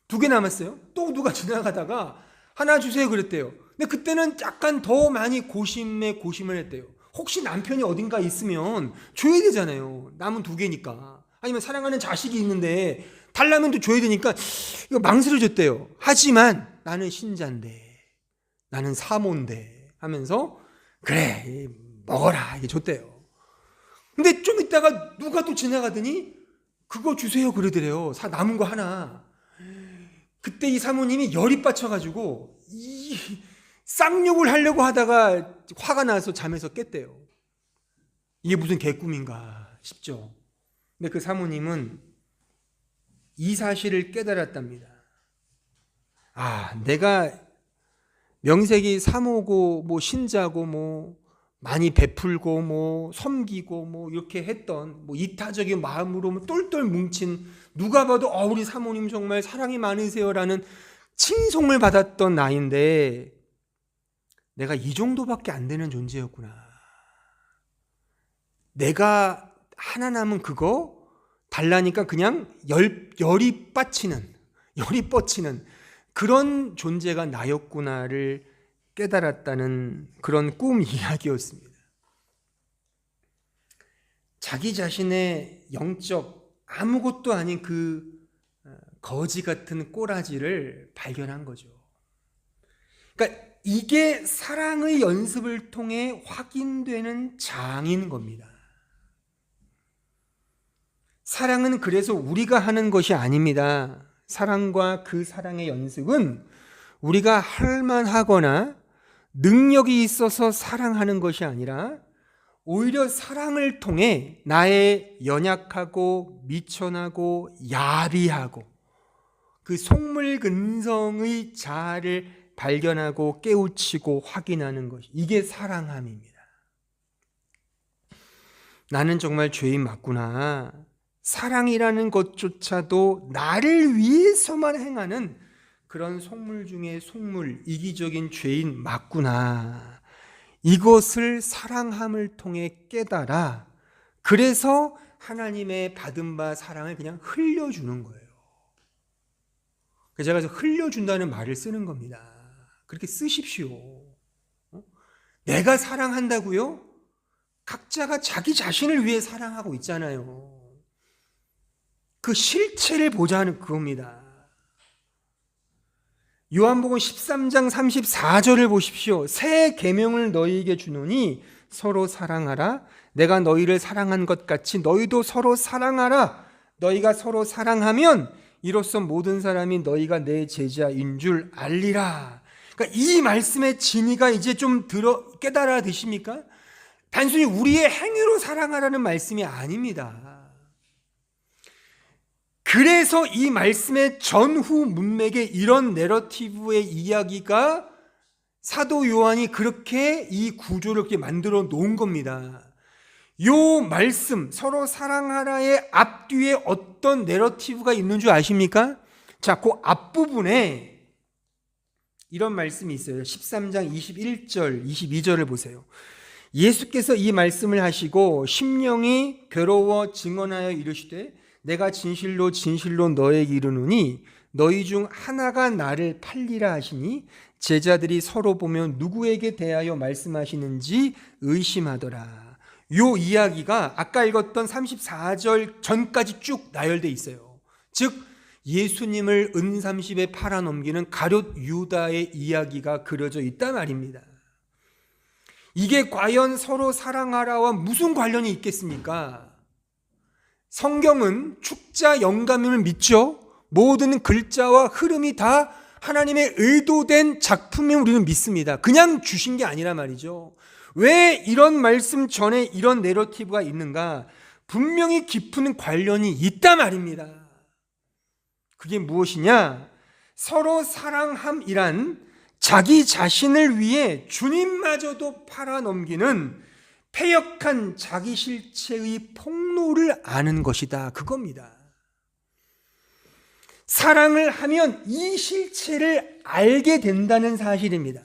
2개 남았어요. 또 누가 지나가다가 하나 주세요 그랬대요. 근데 그때는 약간 더 많이 고심을 했대요. 혹시 남편이 어딘가 있으면 줘야 되잖아요. 남은 2개니까. 아니면 사랑하는 자식이 있는데 달라면 또 줘야 되니까 이거 망설여졌대요. 하지만 나는 신자인데, 나는 사모인데 하면서 그래 먹어라 이게 줬대요. 근데 좀 있다가 누가 또 지나가더니 그거 주세요 그러더래요. 남은 거 하나. 그때 이 사모님이 열이 빠쳐가지고 이 쌍욕을 하려고 하다가 화가 나서 잠에서 깼대요. 이게 무슨 개꿈인가 싶죠. 근데 그 사모님은 이 사실을 깨달았답니다. 내가 명색이 사모고 뭐 신자고 뭐 많이 베풀고 뭐 섬기고 뭐 이렇게 했던 뭐 이타적인 마음으로 뭐 똘똘 뭉친, 누가 봐도 우리 사모님 정말 사랑이 많으세요라는 칭송을 받았던 나인데 내가 이 정도밖에 안 되는 존재였구나. 내가 하나 남은 그거 달라니까 그냥 열이 뻗치는 그런 존재가 나였구나를 깨달았다는 그런 꿈 이야기였습니다. 자기 자신의 영적 아무것도 아닌 그 거지 같은 꼬라지를 발견한 거죠. 그러니까 이게 사랑의 연습을 통해 확인되는 장인 겁니다. 사랑은 그래서 우리가 하는 것이 아닙니다. 사랑과 그 사랑의 연습은 우리가 할 만하거나 능력이 있어서 사랑하는 것이 아니라 오히려 사랑을 통해 나의 연약하고 미천하고 야비하고 그 속물근성의 자아를 발견하고 깨우치고 확인하는 것, 이게 사랑함입니다. 나는 정말 죄인 맞구나. 사랑이라는 것조차도 나를 위해서만 행하는 그런 속물 중에 속물, 이기적인 죄인 맞구나. 이것을 사랑함을 통해 깨달아 그래서 하나님의 받은 바 사랑을 그냥 흘려주는 거예요. 제가 그래서 흘려준다는 말을 쓰는 겁니다. 그렇게 쓰십시오. 내가 사랑한다고요? 각자가 자기 자신을 위해 사랑하고 있잖아요. 그 실체를 보자는 그겁니다. 요한복음 13장 34절을 보십시오. 새 계명을 너희에게 주노니 서로 사랑하라. 내가 너희를 사랑한 것 같이 너희도 서로 사랑하라. 너희가 서로 사랑하면 이로써 모든 사람이 너희가 내 제자인 줄 알리라. 그러니까 이 말씀의 진의가 이제 좀 깨달아 되십니까? 단순히 우리의 행위로 사랑하라는 말씀이 아닙니다. 그래서 이 말씀의 전후 문맥에 이런 내러티브의 이야기가 사도 요한이 그렇게 이 구조를 이렇게 만들어 놓은 겁니다. 요 말씀 서로 사랑하라의 앞뒤에 어떤 내러티브가 있는 줄 아십니까? 자, 그 앞부분에 이런 말씀이 있어요. 13장 21절, 22절을 보세요. 예수께서 이 말씀을 하시고 심령이 괴로워 증언하여 이르시되 내가 진실로 진실로 너에게 이르노니 너희 중 하나가 나를 팔리라 하시니 제자들이 서로 보며 누구에게 대하여 말씀하시는지 의심하더라. 요 이야기가 아까 읽었던 34절 전까지 쭉 나열되어 있어요. 즉 예수님을 은30에 팔아넘기는 가룟 유다의 이야기가 그려져 있단 말입니다. 이게 과연 서로 사랑하라와 무슨 관련이 있겠습니까? 성경은 축자 영감임을 믿죠. 모든 글자와 흐름이 다 하나님의 의도된 작품임을 우리는 믿습니다. 그냥 주신 게 아니라 말이죠. 왜 이런 말씀 전에 이런 내러티브가 있는가? 분명히 깊은 관련이 있단 말입니다. 그게 무엇이냐? 서로 사랑함이란 자기 자신을 위해 주님마저도 팔아넘기는 패역한 자기 실체의 폭로를 아는 것이다. 그겁니다. 사랑을 하면 이 실체를 알게 된다는 사실입니다.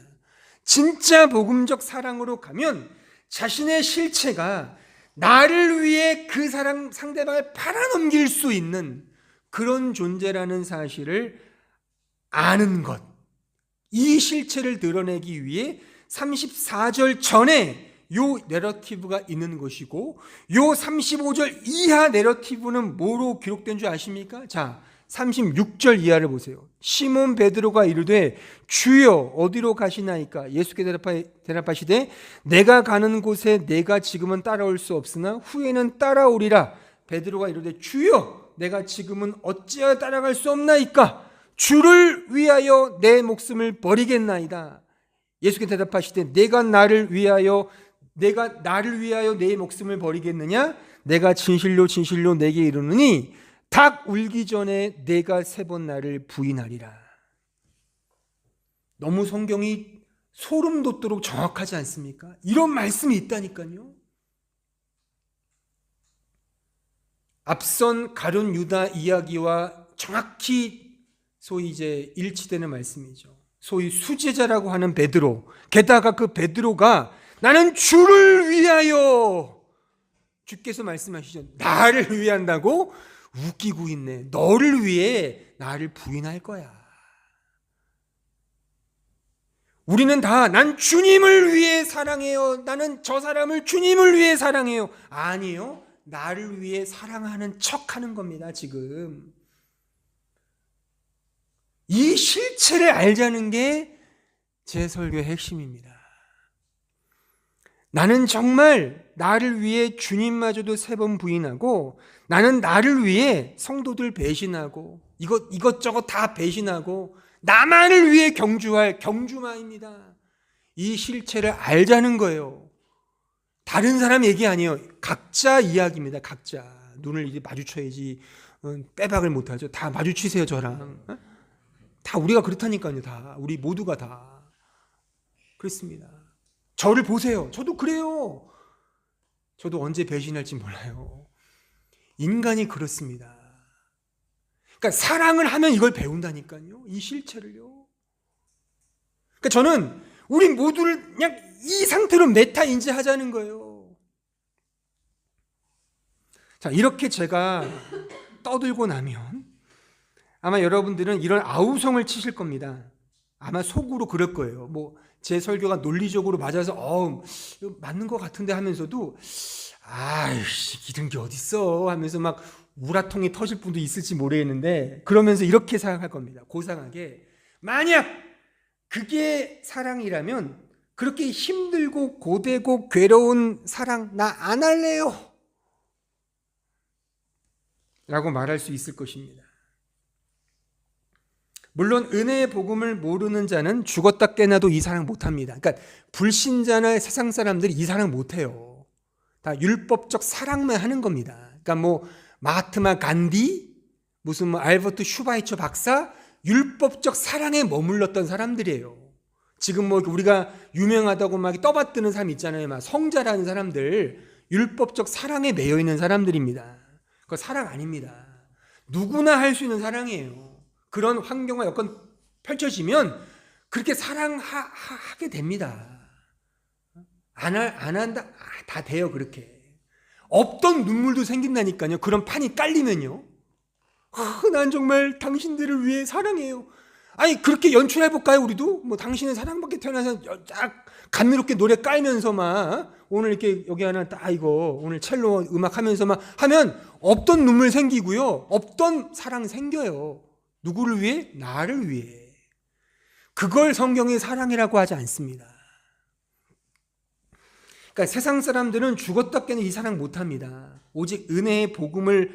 진짜 복음적 사랑으로 가면 자신의 실체가 나를 위해 그 사람 상대방을 팔아넘길 수 있는 그런 존재라는 사실을 아는 것, 이 실체를 드러내기 위해 34절 전에 요 내러티브가 있는 것이고 요 35절 이하 내러티브는 뭐로 기록된 줄 아십니까? 자, 36절 이하를 보세요. 시몬 베드로가 이르되 주여 어디로 가시나이까? 예수께서 대답하시되 내가 가는 곳에 내가 지금은 따라올 수 없으나 후에는 따라오리라. 베드로가 이르되 주여 내가 지금은 어찌하여 따라갈 수 없나이까? 주를 위하여 내 목숨을 버리겠나이다. 예수께서 대답하시되 내가 나를 위하여 내 목숨을 버리겠느냐? 내가 진실로 진실로 내게 이르노니 닭 울기 전에 내가 3번 나를 부인하리라. 너무 성경이 소름 돋도록 정확하지 않습니까? 이런 말씀이 있다니까요. 앞선 가룟 유다 이야기와 정확히 소위 이제 일치되는 말씀이죠. 소위 수제자라고 하는 베드로, 게다가 그 베드로가 나는 주를 위하여, 주께서 말씀하시죠. 나를 위한다고? 웃기고 있네. 너를 위해 나를 부인할 거야. 우리는 다 난 주님을 위해 사랑해요. 나는 저 사람을 주님을 위해 사랑해요. 아니요. 나를 위해 사랑하는 척하는 겁니다. 지금 이 실체를 알자는 게 제 설교의 핵심입니다. 나는 정말 나를 위해 주님마저도 3번 부인하고, 나는 나를 위해 성도들 배신하고 이것저것 다 배신하고 나만을 위해 경주할 경주마입니다. 이 실체를 알자는 거예요. 다른 사람 얘기 아니에요. 각자 이야기입니다. 각자. 눈을 이제 마주쳐야지 빼박을 못하죠. 다 마주치세요 저랑. 다 우리가 그렇다니까요. 다 우리 모두가 다 그렇습니다. 저를 보세요. 저도 그래요. 저도 언제 배신할지 몰라요. 인간이 그렇습니다. 그러니까 사랑을 하면 이걸 배운다니까요. 이 실체를요. 그러니까 저는 우리 모두를 그냥 이 상태로 메타 인지하자는 거예요. 자, 이렇게 제가 떠들고 나면 아마 여러분들은 이런 아우성을 치실 겁니다. 아마 속으로 그럴 거예요. 뭐 제 설교가 논리적으로 맞아서 맞는 것 같은데 하면서도 아이씨 이런 게 어딨어 하면서 막 우라통이 터질 분도 있을지 모르겠는데, 그러면서 이렇게 생각할 겁니다. 고상하게, 만약 그게 사랑이라면 그렇게 힘들고 고되고 괴로운 사랑 나 안 할래요 라고 말할 수 있을 것입니다. 물론 은혜의 복음을 모르는 자는 죽었다 깨나도 이 사랑 못합니다. 그러니까 불신자나 세상 사람들이 이 사랑 못해요. 다 율법적 사랑만 하는 겁니다. 그러니까 뭐 마하트마 간디, 무슨 뭐 알버트 슈바이처 박사, 율법적 사랑에 머물렀던 사람들이에요. 지금 뭐 우리가 유명하다고 막 떠받드는 사람 있잖아요. 막 성자라는 사람들, 율법적 사랑에 매여 있는 사람들입니다. 그거 사랑 아닙니다. 누구나 할 수 있는 사랑이에요. 그런 환경과 여건 펼쳐지면 그렇게 사랑하게 됩니다. 안 한다? 다 돼요. 그렇게. 없던 눈물도 생긴다니까요. 그런 판이 깔리면요. 난 정말 당신들을 위해 사랑해요. 아니 그렇게 연출해볼까요? 우리도? 뭐 당신은 사랑받게 태어나서 쫙 감미롭게 노래 깔면서 막 오늘 이렇게 여기 하나 딱 이거 오늘 첼로 음악 하면서 막 하면 없던 눈물 생기고요. 없던 사랑 생겨요. 누구를 위해? 나를 위해. 그걸 성경이 사랑이라고 하지 않습니다. 그러니까 세상 사람들은 죽었다 깨는 이 사랑 못합니다. 오직 은혜의 복음을,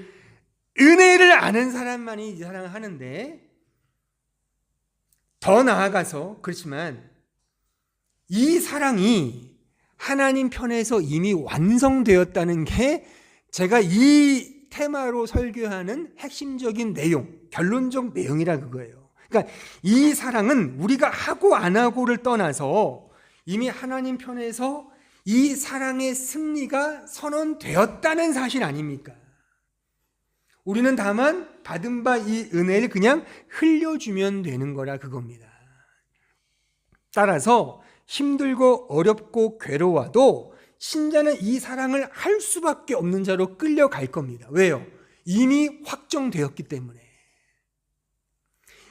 은혜를 아는 사람만이 이 사랑을 하는데, 더 나아가서 그렇지만 이 사랑이 하나님 편에서 이미 완성되었다는 게 제가 이 테마로 설교하는 핵심적인 내용, 결론적 내용이라 그거예요. 그러니까 이 사랑은 우리가 하고 안 하고를 떠나서 이미 하나님 편에서 이 사랑의 승리가 선언되었다는 사실 아닙니까? 우리는 다만 받은 바 이 은혜를 그냥 흘려주면 되는 거라 그겁니다. 따라서 힘들고 어렵고 괴로워도 신자는 이 사랑을 할 수밖에 없는 자로 끌려갈 겁니다. 왜요? 이미 확정되었기 때문에.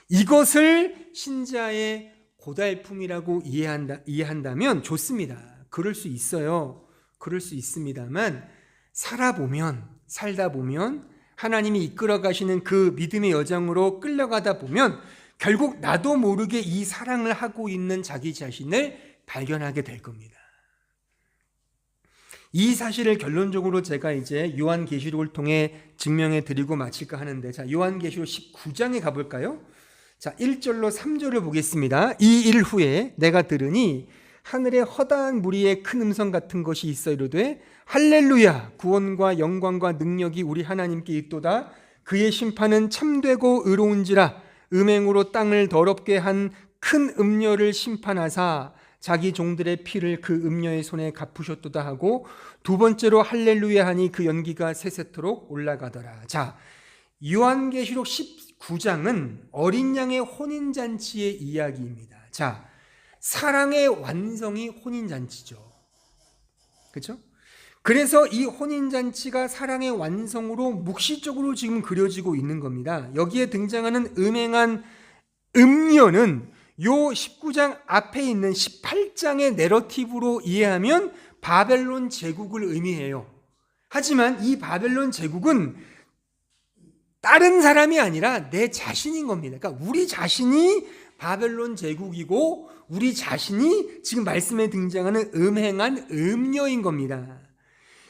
이것을 신자의 고달픔이라고 이해한다면 좋습니다. 그럴 수 있어요. 그럴 수 있습니다만 살다 보면 하나님이 이끌어 가시는 그 믿음의 여정으로 끌려가다 보면 결국 나도 모르게 이 사랑을 하고 있는 자기 자신을 발견하게 될 겁니다. 이 사실을 결론적으로 제가 이제 요한계시록을 통해 증명해 드리고 마칠까 하는데, 자, 요한계시록 19장에 가볼까요? 자, 1절로 3절을 보겠습니다. 이 일 후에 내가 들으니 하늘에 허다한 무리의 큰 음성 같은 것이 있어 이르되 할렐루야, 구원과 영광과 능력이 우리 하나님께 있도다. 그의 심판은 참되고 의로운지라. 음행으로 땅을 더럽게 한 큰 음녀를 심판하사 자기 종들의 피를 그 음녀의 손에 갚으셨도다 하고, 두 번째로 할렐루야 하니 그 연기가 세세토록 올라가더라. 자, 요한계시록 19장은 어린 양의 혼인잔치의 이야기입니다. 자, 사랑의 완성이 혼인잔치죠. 그렇죠? 그래서 이 혼인잔치가 사랑의 완성으로 묵시적으로 지금 그려지고 있는 겁니다. 여기에 등장하는 음행한 음녀는 요 19장 앞에 있는 18장의 내러티브로 이해하면 바벨론 제국을 의미해요. 하지만 이 바벨론 제국은 다른 사람이 아니라 내 자신인 겁니다. 그러니까 우리 자신이 바벨론 제국이고 우리 자신이 지금 말씀에 등장하는 음행한 음녀인 겁니다.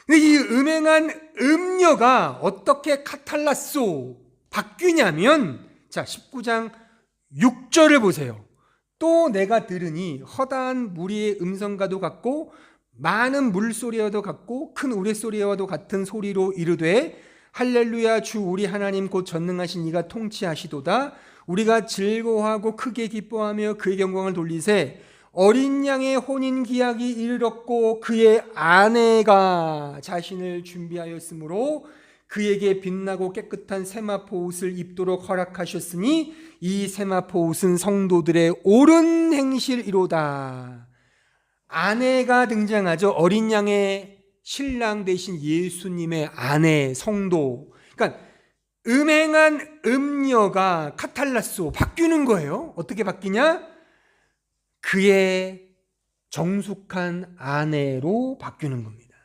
근데 이 음행한 음녀가 어떻게 카탈라소 바뀌냐면, 자, 19장 6절을 보세요. 또 내가 들으니 허다한 무리의 음성과도 같고 많은 물소리와도 같고 큰 우레소리와도 같은 소리로 이르되 할렐루야, 주 우리 하나님 곧 전능하신 이가 통치하시도다. 우리가 즐거워하고 크게 기뻐하며 그의 영광을 돌리세. 어린 양의 혼인 기약이 이르렀고 그의 아내가 자신을 준비하였으므로 그에게 빛나고 깨끗한 세마포 옷을 입도록 허락하셨으니 이 세마포 옷은 성도들의 옳은 행실이로다. 아내가 등장하죠. 어린 양의 신랑 되신 예수님의 아내, 성도. 그러니까 음행한 음녀가 카탈라소 바뀌는 거예요. 어떻게 바뀌냐? 그의 정숙한 아내로 바뀌는 겁니다.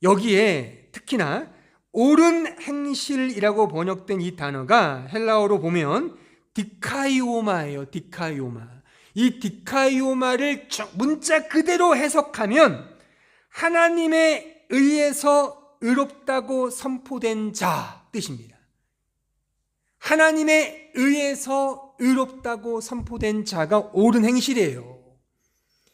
여기에 특히나 옳은 행실이라고 번역된 이 단어가 헬라어로 보면 디카이오마예요. 디카이오마. 이 디카이오마를 문자 그대로 해석하면 하나님에 의해서 의롭다고 선포된 자 뜻입니다. 하나님에 의해서 의롭다고 선포된 자가 옳은 행실이에요.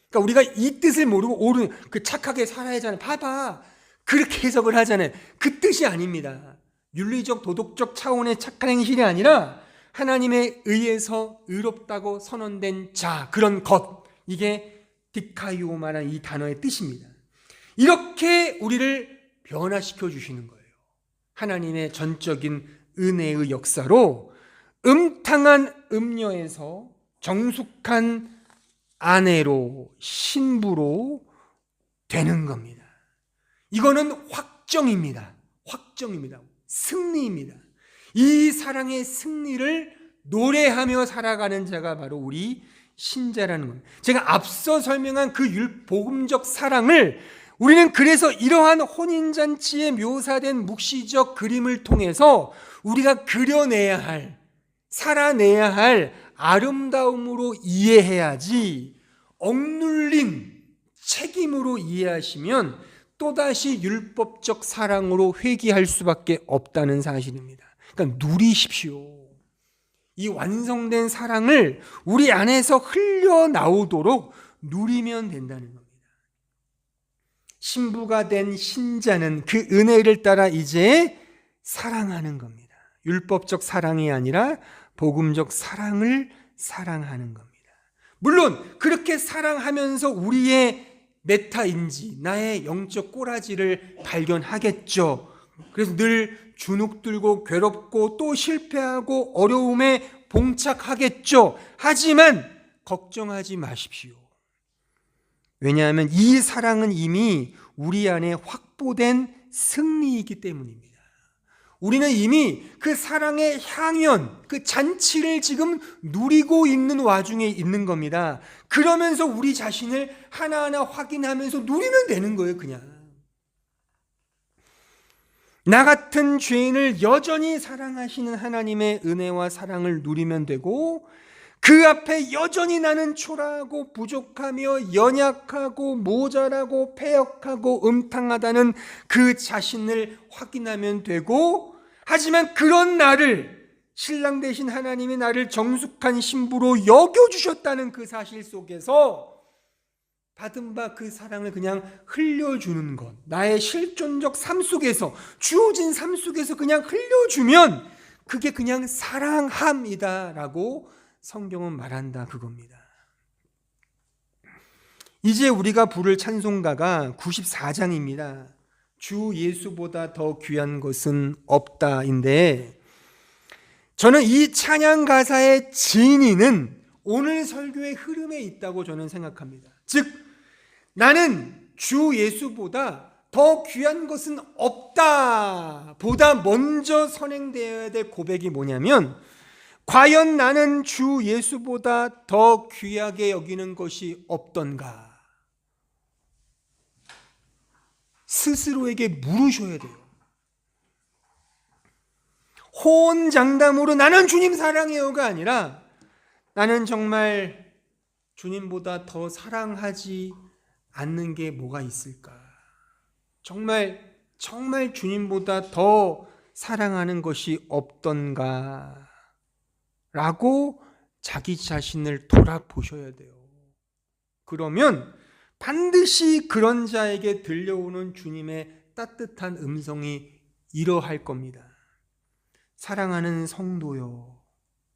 그러니까 우리가 이 뜻을 모르고 옳은, 착하게 살아야 하잖아요. 봐봐, 그렇게 해석을 하잖아요. 그 뜻이 아닙니다. 윤리적 도덕적 차원의 착한 행실이 아니라 하나님에 의해서 의롭다고 선언된 자, 그런 것, 이게 디카이오마라는 이 단어의 뜻입니다. 이렇게 우리를 변화시켜 주시는 거예요. 하나님의 전적인 은혜의 역사로 음탕한 음녀에서 정숙한 아내로, 신부로 되는 겁니다. 이거는 확정입니다. 확정입니다. 승리입니다. 이 사랑의 승리를 노래하며 살아가는 자가 바로 우리 신자라는 겁니다. 제가 앞서 설명한 그 복음적 사랑을 우리는 그래서 이러한 혼인잔치에 묘사된 묵시적 그림을 통해서 우리가 그려내야 할, 살아내야 할 아름다움으로 이해해야지, 억눌린 책임으로 이해하시면 또다시 율법적 사랑으로 회귀할 수밖에 없다는 사실입니다. 그러니까 누리십시오. 이 완성된 사랑을 우리 안에서 흘러나오도록 누리면 된다는 겁니다. 신부가 된 신자는 그 은혜를 따라 이제 사랑하는 겁니다. 율법적 사랑이 아니라 복음적 사랑을 사랑하는 겁니다. 물론 그렇게 사랑하면서 우리의 메타인지, 나의 영적 꼬라지를 발견하겠죠. 그래서 늘 주눅들고 괴롭고 또 실패하고 어려움에 봉착하겠죠. 하지만 걱정하지 마십시오. 왜냐하면 이 사랑은 이미 우리 안에 확보된 승리이기 때문입니다. 우리는 이미 그 사랑의 향연, 그 잔치를 지금 누리고 있는 와중에 있는 겁니다. 그러면서 우리 자신을 하나하나 확인하면서 누리면 되는 거예요, 그냥. 나 같은 죄인을 여전히 사랑하시는 하나님의 은혜와 사랑을 누리면 되고, 그 앞에 여전히 나는 초라하고 부족하며 연약하고 모자라고 패역하고 음탕하다는 그 자신을 확인하면 되고, 하지만 그런 나를, 신랑 되신 하나님이 나를 정숙한 신부로 여겨주셨다는 그 사실 속에서 받은 바 그 사랑을 그냥 흘려주는 것, 나의 실존적 삶 속에서, 주어진 삶 속에서 그냥 흘려주면 그게 그냥 사랑함이다 라고 성경은 말한다, 그겁니다. 이제 우리가 부를 찬송가가 94장입니다. 주 예수보다 더 귀한 것은 없다인데, 저는 이 찬양 가사의 진위는 오늘 설교의 흐름에 있다고 저는 생각합니다. 즉, 나는 주 예수보다 더 귀한 것은 없다 보다 먼저 선행되어야 될 고백이 뭐냐면, 과연 나는 주 예수보다 더 귀하게 여기는 것이 없던가? 스스로에게 물으셔야 돼요. 호언장담으로 나는 주님 사랑해요가 아니라 나는 정말 주님보다 더 사랑하지 않는 게 뭐가 있을까? 정말 주님보다 더 사랑하는 것이 없던가? 라고 자기 자신을 돌아보셔야 돼요. 그러면 반드시 그런 자에게 들려오는 주님의 따뜻한 음성이 이러할 겁니다. 사랑하는 성도요.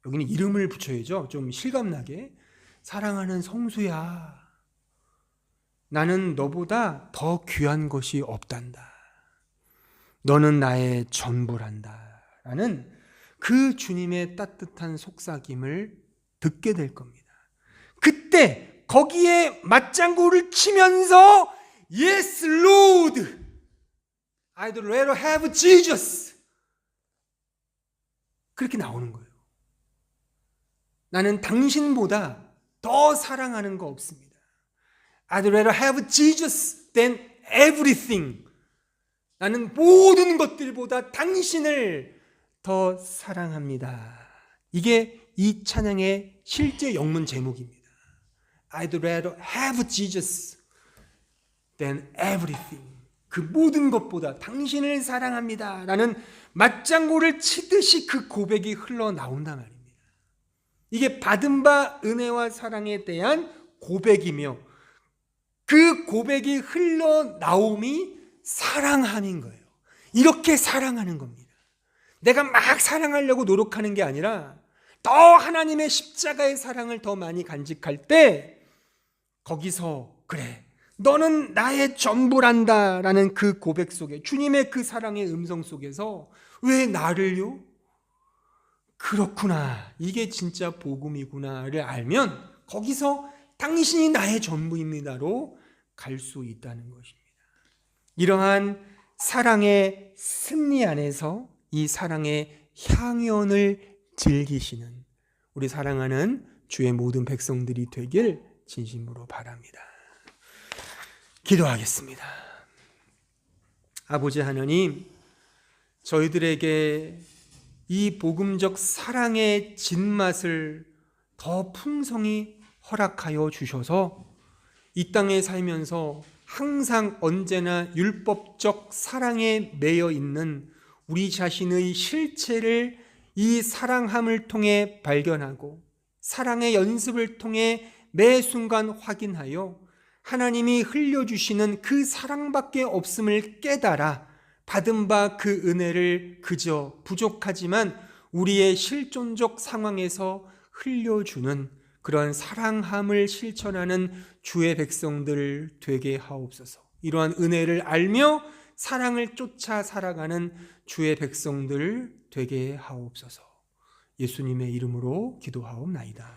여기는 이름을 붙여야죠. 좀 실감나게. 사랑하는 성수야. 나는 너보다 더 귀한 것이 없단다. 너는 나의 전부란다. 라는 그 주님의 따뜻한 속삭임을 듣게 될 겁니다. 그때 거기에 맞장구를 치면서 Yes, Lord. I'd rather have Jesus. 그렇게 나오는 거예요. 나는 당신보다 더 사랑하는 거 없습니다. I'd rather have Jesus than everything. 나는 모든 것들보다 당신을 더 사랑합니다. 이게 이 찬양의 실제 영문 제목입니다. I'd rather have Jesus than everything. 그 모든 것보다 당신을 사랑합니다. 라는 맞장구를 치듯이 그 고백이 흘러나온단 말입니다. 이게 받은 바 은혜와 사랑에 대한 고백이며 그 고백이 흘러나옴이 사랑함인 거예요. 이렇게 사랑하는 겁니다. 내가 막 사랑하려고 노력하는 게 아니라 더 하나님의 십자가의 사랑을 더 많이 간직할 때 거기서 그래 너는 나의 전부란다 라는 그 고백 속에 주님의 그 사랑의 음성 속에서 왜 나를요? 그렇구나 이게 진짜 복음이구나를 알면 거기서 당신이 나의 전부입니다로 갈 수 있다는 것입니다. 이러한 사랑의 승리 안에서 이 사랑의 향연을 즐기시는 우리 사랑하는 주의 모든 백성들이 되길 진심으로 바랍니다. 기도하겠습니다. 아버지 하나님, 저희들에게 이 복음적 사랑의 진맛을 더 풍성히 허락하여 주셔서 이 땅에 살면서 항상 언제나 율법적 사랑에 매여 있는 우리 자신의 실체를 이 사랑함을 통해 발견하고 사랑의 연습을 통해 매 순간 확인하여 하나님이 흘려주시는 그 사랑밖에 없음을 깨달아 받은 바 그 은혜를 그저 부족하지만 우리의 실존적 상황에서 흘려주는 그런 사랑함을 실천하는 주의 백성들 되게 하옵소서. 이러한 은혜를 알며 사랑을 쫓아 살아가는 주의 백성들 되게 하옵소서. 예수님의 이름으로 기도하옵나이다.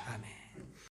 아멘.